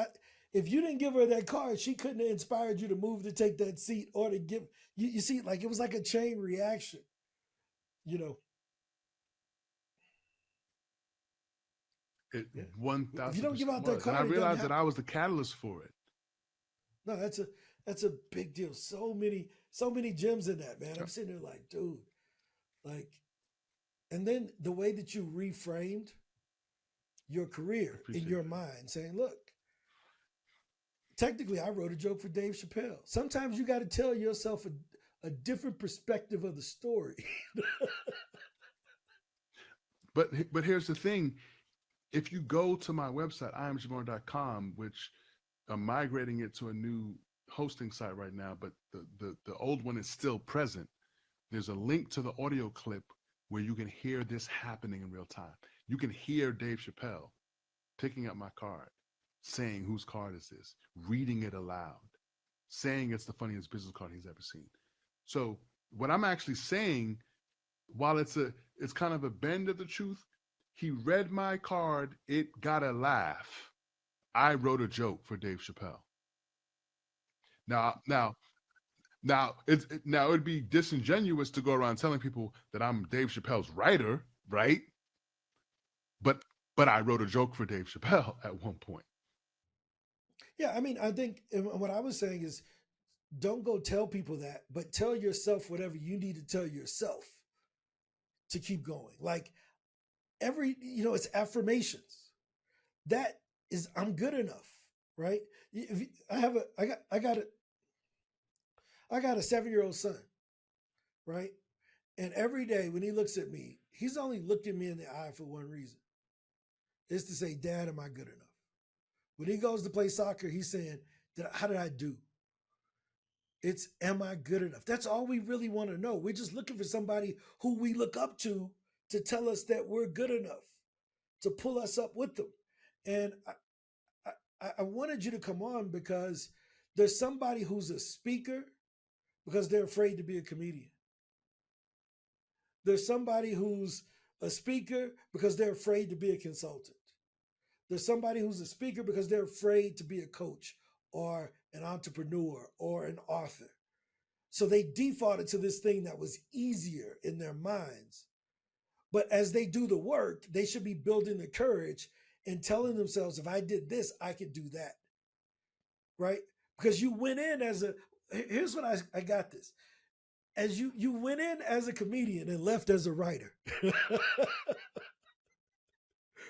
if you didn't give her that card, she couldn't have inspired you to move to take that seat or to give." You see, like it was like a chain reaction, you know. It Yeah. If you don't give 1,000% out that was. And I card, it doesn't realized that I happen. was the catalyst for it. No, that's a big deal. So many gems in that, man. I'm sitting there like, dude, like, and then the way that you reframed your career in Appreciate your that. mind, saying, look, technically I wrote a joke for Dave Chappelle. Sometimes you got to tell yourself a different perspective of the story. But here's the thing. If you go to my website, IamJaMarr.com, which I'm migrating it to a new hosting site right now, but the old one is still present. There's a link to the audio clip where you can hear this happening in real time. You can hear Dave Chappelle picking up my card, saying, whose card is this? Reading it aloud, saying it's the funniest business card he's ever seen. So What I'm actually saying, while it's kind of a bend of the truth, he read my card, it got a laugh. I wrote a joke for Dave Chappelle. Now, now, now it'd be disingenuous to go around telling people that I'm Dave Chappelle's writer, right? But I wrote a joke for Dave Chappelle at one point. Yeah, I mean, I think what I was saying is don't go tell people that, but tell yourself whatever you need to tell yourself to keep going. Like it's affirmations. That is, I'm good enough, right? I have a, I got a 7-year-old son, right? And every day when he looks at me, he's only looked at me in the eye for one reason. It's to say, Dad, am I good enough? When he goes to play soccer, he's saying, how did I do? It's, am I good enough? That's all we really want to know. We're just looking for somebody who we look up to tell us that we're good enough, to pull us up with them. And I wanted you to come on because there's somebody who's a speaker because they're afraid to be a comedian. There's somebody who's a speaker because they're afraid to be a consultant. There's somebody who's a speaker because they're afraid to be a coach or an entrepreneur or an author. So they defaulted to this thing that was easier in their minds. But as they do the work, they should be building the courage and telling themselves, if I did this, I could do that. Right? Because you went in as here's what I got this. As you went in as a comedian and left as a writer.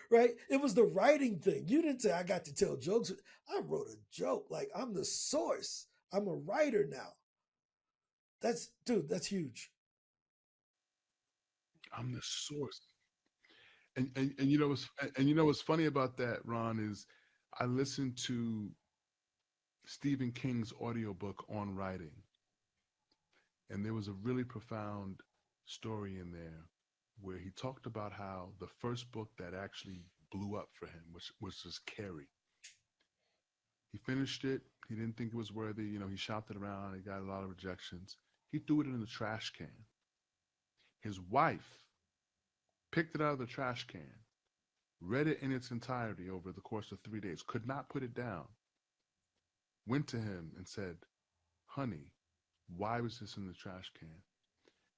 Right? It was the writing thing. You didn't say I got to tell jokes. I wrote a joke. Like, I'm the source. I'm a writer now. That's huge. I'm the source. And you know what's funny about that, Ron, is I listened to Stephen King's audiobook on writing, and there was a really profound story in there where he talked about how the first book that actually blew up for him, which was just Carrie. He finished it. He didn't think it was worthy. He shopped it around. He got a lot of rejections. He threw it in the trash can. His wife picked it out of the trash can, read it in its entirety over the course of 3 days, could not put it down, went to him and said, honey, why was this in the trash can?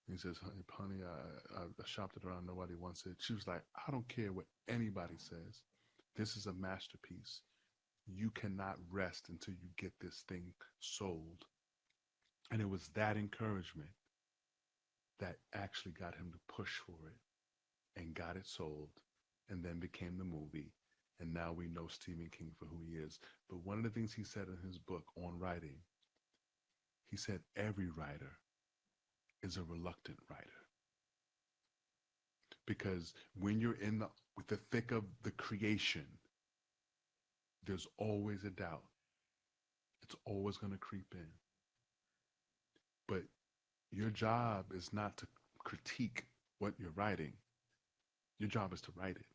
And he says, honey, I shopped it around. Nobody wants it. She was like, I don't care what anybody says. This is a masterpiece. You cannot rest until you get this thing sold. And it was that encouragement that actually got him to push for it and got it sold and then became the movie. And now we know Stephen King for who he is. But one of the things he said in his book on writing, he said every writer is a reluctant writer. Because when you're in the thick of the creation, there's always a doubt. It's always going to creep in. But your job is not to critique what you're writing. Your job is to write it.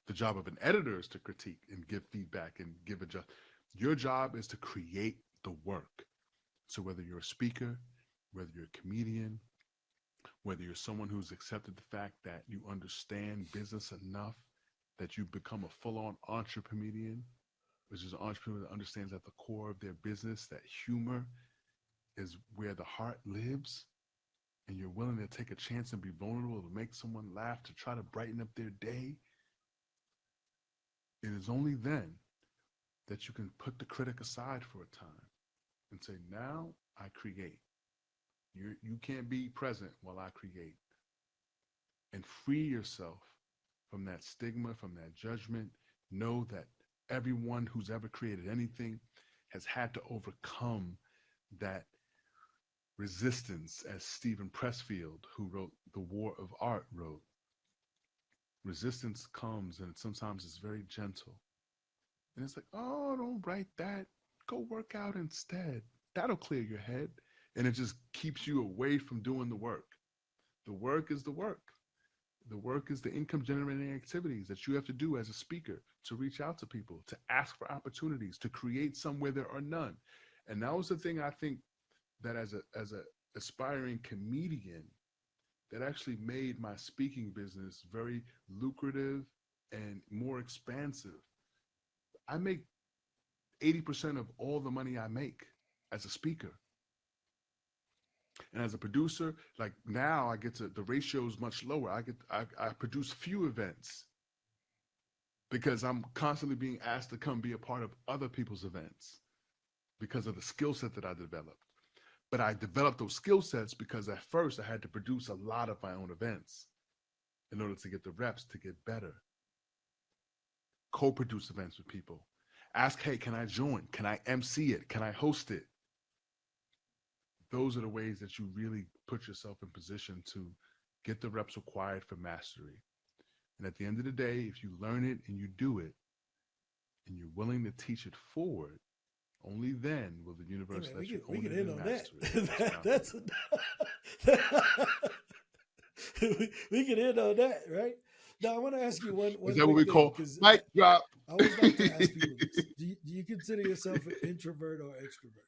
The job of an editor is to critique and give feedback and give adjust. Your job is to create the work. So whether you're a speaker, whether you're a comedian, whether you're someone who's accepted the fact that you understand business enough that you become a full-on entrepreneur, which is an entrepreneur that understands at the core of their business that humor is where the heart lives, and you're willing to take a chance and be vulnerable to make someone laugh, to try to brighten up their day, it is only then that you can put the critic aside for a time and say, now I create. You can't be present while I create. And free yourself from that stigma, from that judgment. Know that everyone who's ever created anything has had to overcome that resistance, as Stephen Pressfield, who wrote The War of Art, wrote. Resistance comes and sometimes it's very gentle. And it's like, oh, don't write that. Go work out instead. That'll clear your head. And it just keeps you away from doing the work. The work is the work. The work is the income generating activities that you have to do as a speaker, to reach out to people, to ask for opportunities, to create somewhere there are none. And that was the thing I think that as aspiring comedian that actually made my speaking business very lucrative and more expansive. I make 80% of all the money I make as a speaker. And as a producer, like now I get to, the ratio is much lower. I produce few events because I'm constantly being asked to come be a part of other people's events because of the skill set that I developed. But I developed those skill sets because at first I had to produce a lot of my own events in order to get the reps to get better. Co-produce events with people. Ask, hey, can I join? Can I MC it? Can I host it? Those are the ways that you really put yourself in position to get the reps required for mastery. And at the end of the day, if you learn it and you do it, and you're willing to teach it forward, only then will the universe Hey man, let you we own get it in and on that. master it. That's we get in on that, right? Now I want to ask you Is one that what quick we thing call because mic drop? I always like to ask people this: do you consider yourself an introvert or extrovert?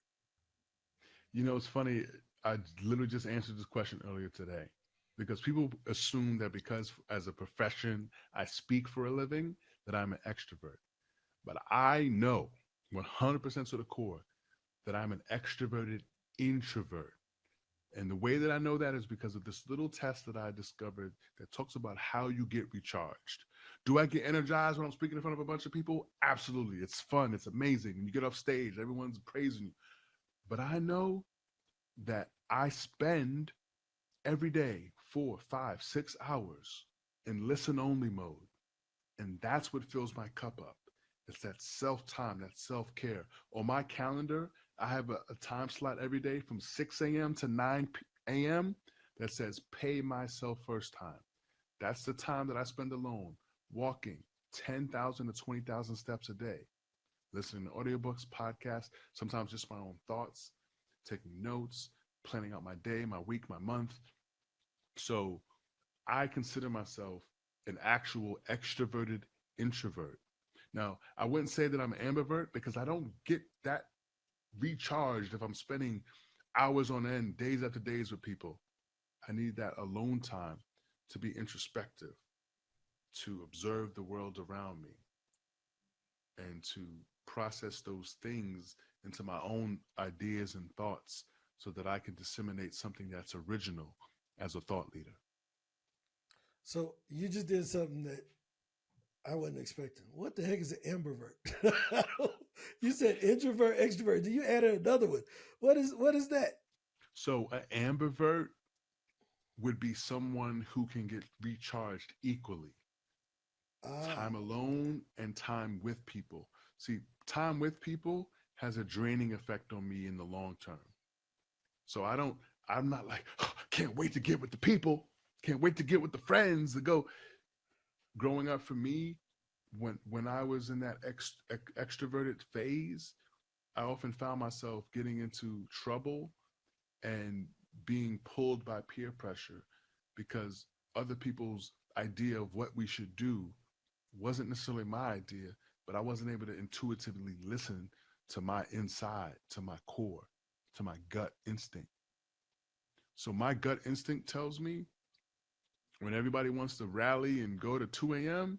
You know, it's funny. I literally just answered this question earlier today because people assume that because as a profession I speak for a living that I'm an extrovert. But I know 100% to the core that I'm an extroverted introvert. And the way that I know that is because of this little test that I discovered that talks about how you get recharged. Do I get energized when I'm speaking in front of a bunch of people? Absolutely. It's fun. It's amazing. When you get off stage, everyone's praising you. But I know that I spend every day 4, 5, 6 hours in listen only mode. And that's what fills my cup up. It's that self time, that self care. On my calendar, I have a time slot every day from 6 a.m. to 9 a.m. that says pay myself first time. That's the time that I spend alone, walking 10,000 to 20,000 steps a day, listening to audiobooks, podcasts, sometimes just my own thoughts, taking notes, planning out my day, my week, my month. So I consider myself an actual extroverted introvert. Now, I wouldn't say that I'm an ambivert because I don't get that recharged if I'm spending hours on end, days after days with people. I need that alone time to be introspective, to observe the world around me, and to process those things into my own ideas and thoughts so that I can disseminate something that's original as a thought leader. So you just did something that I wasn't expecting. What the heck is an ambivert? You said introvert, extrovert. Do you added another one? What is that? So, an ambivert would be someone who can get recharged equally. Ah, Time alone and time with people. See, time with people has a draining effect on me in the long term. So I'm not like, oh, can't wait to get with the people, can't wait to get with the friends to go. Growing up for me, when I was in that extroverted phase, I often found myself getting into trouble and being pulled by peer pressure because other people's idea of what we should do wasn't necessarily my idea, but I wasn't able to intuitively listen to my inside, to my core, to my gut instinct. So my gut instinct tells me when everybody wants to rally and go to 2 a.m.,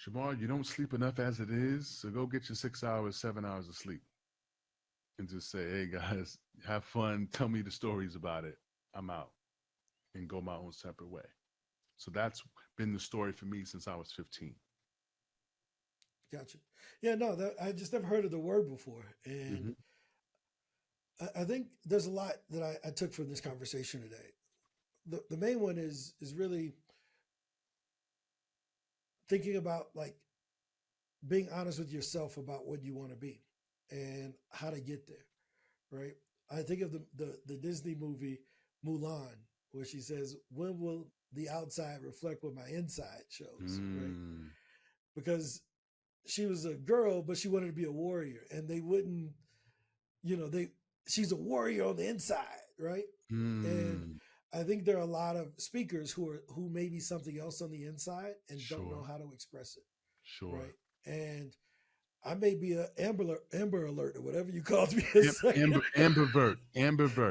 JaMarr, you don't sleep enough as it is, so go get your 6 hours, 7 hours of sleep and just say, hey guys, have fun, tell me the stories about it. I'm out and go my own separate way. So that's been the story for me since I was 15. gotcha. Yeah, no, I just never heard of the word before, and Mm-hmm. I think there's a lot that I took from this conversation today. The main one is really thinking about like being honest with yourself about what you want to be and how to get there, right? I think of the Disney movie Mulan, where she says, "When will the outside reflect what my inside shows?" Right? Mm, Because she was a girl, but she wanted to be a warrior, and they wouldn't, they she's a warrior on the inside, right? And mm, I think there are a lot of speakers who may be something else on the inside and don't know sure, how to express it, sure. right? And I may be a Amber Alert or whatever you called me a second. Ambivert.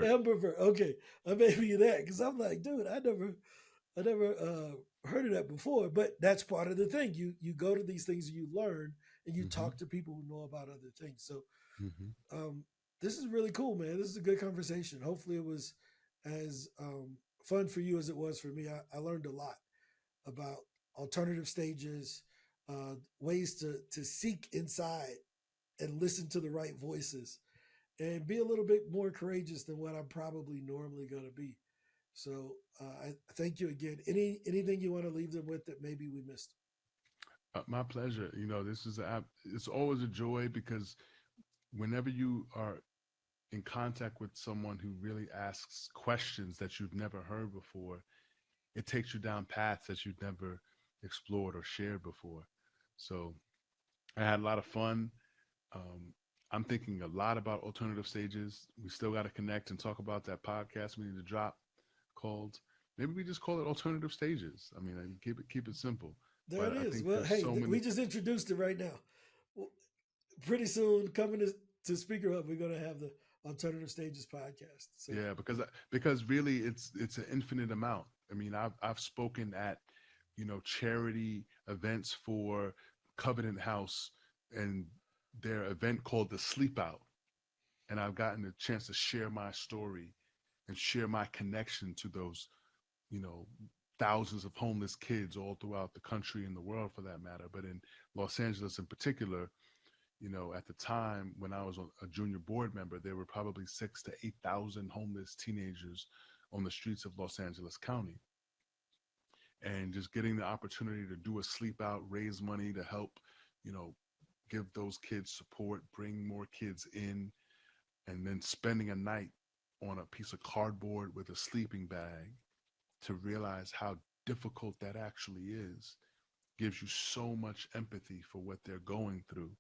Amber. Okay, I may be that because I'm like, dude, I never heard of that before. But that's part of the thing. You go to these things and you learn and you Mm-hmm. talk to people who know about other things. So Mm-hmm. this is really cool, man. This is a good conversation. Hopefully, it was as fun for you as it was for me. I learned a lot about alternative stages, ways to seek inside and listen to the right voices, and be a little bit more courageous than what I'm probably normally going to be. So I thank you again. Anything you want to leave them with that maybe we missed? My pleasure. You know, it's always a joy because whenever you are in contact with someone who really asks questions that you've never heard before, it takes you down paths that you've never explored or shared before. So I had a lot of fun. Um, I'm thinking a lot about alternative stages. We still got to connect and talk about that podcast we need to drop called. Maybe we just call it alternative stages. I mean, keep it simple. There it But I is. think Well, there's hey, so we many. just introduced it right now. Well, pretty soon, coming to Speaker Hub, we're going to have the Alternative Stages podcast. So Yeah, because really it's an infinite amount. I mean, I've spoken at charity events for Covenant House and their event called the Sleep Out, and I've gotten a chance to share my story and share my connection to those you know thousands of homeless kids all throughout the country and the world for that matter, but in Los Angeles in particular. At the time when I was a junior board member, there were probably 6 to 8 thousand homeless teenagers on the streets of Los Angeles County. And just getting the opportunity to do a sleep out, raise money to help, you know, give those kids support, bring more kids in, and then spending a night on a piece of cardboard with a sleeping bag to realize how difficult that actually is gives you so much empathy for what they're going through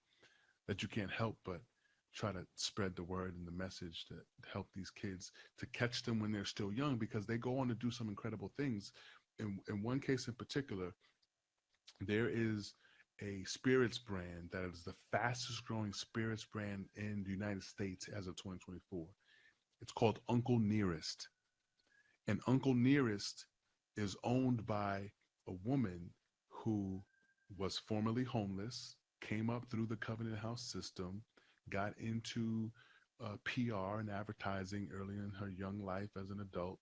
that you can't help but try to spread the word and the message to help these kids to catch them when they're still young because they go on to do some incredible things. In one case in particular, there is a spirits brand that is the fastest growing spirits brand in the United States as of 2024. It's called Uncle Nearest. And Uncle Nearest is owned by a woman who was formerly homeless, came up through the Covenant House system, got into PR and advertising early in her young life as an adult.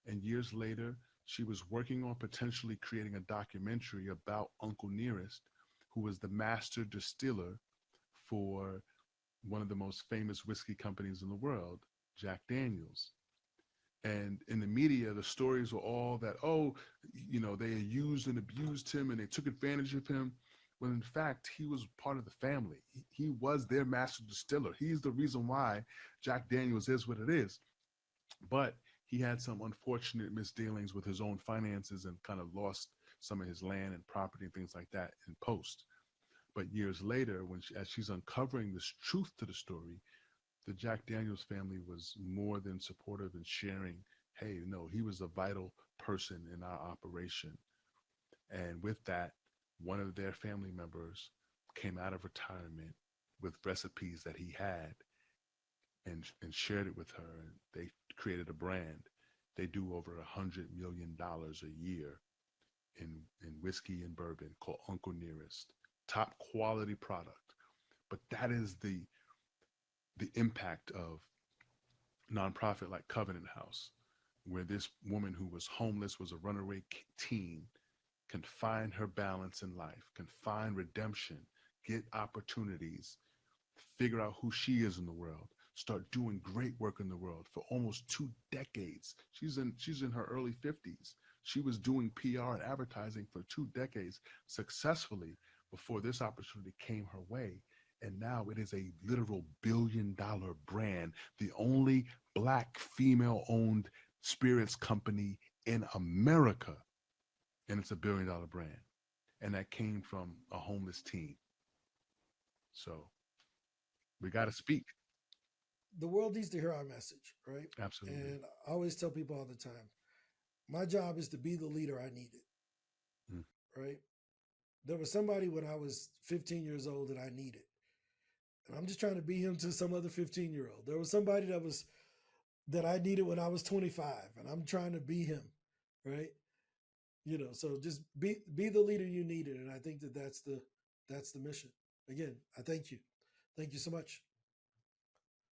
And years later, she was working on potentially creating a documentary about Uncle Nearest, who was the master distiller for one of the most famous whiskey companies in the world, Jack Daniels. And in the media, the stories were all that, oh, they used and abused him and they took advantage of him. When in fact, he was part of the family. He was their master distiller. He's the reason why Jack Daniels is what it is. But he had some unfortunate misdealings with his own finances and kind of lost some of his land and property and things like that in post. But years later, as she's uncovering this truth to the story, the Jack Daniels family was more than supportive and sharing, hey, no, he was a vital person in our operation. And with that, one of their family members came out of retirement with recipes that he had and shared it with her. And they created a brand. They do over $100 million a year in whiskey and bourbon called Uncle Nearest. Top quality product. But that is the impact of nonprofit like Covenant House, where this woman who was homeless, was a runaway teen, can find her balance in life, can find redemption, get opportunities, figure out who she is in the world, start doing great work in the world for almost 2 decades. She's in her early 50s. She was doing PR and advertising for 2 decades successfully before this opportunity came her way. And now it is a literal $1 billion brand, the only black female owned spirits company in America. And it's $1 billion brand. And that came from a homeless teen. So we got to speak. the world needs to hear our message, right? Absolutely. And I always tell people all the time, my job is to be the leader I needed, Mm. right? There was somebody when I was 15 years old that I needed. And I'm just trying to be him to some other 15-year-old. There was somebody that I needed when I was 25, and I'm trying to be him, right? So just be the leader you needed, and I think that's the mission. Again, I thank you so much.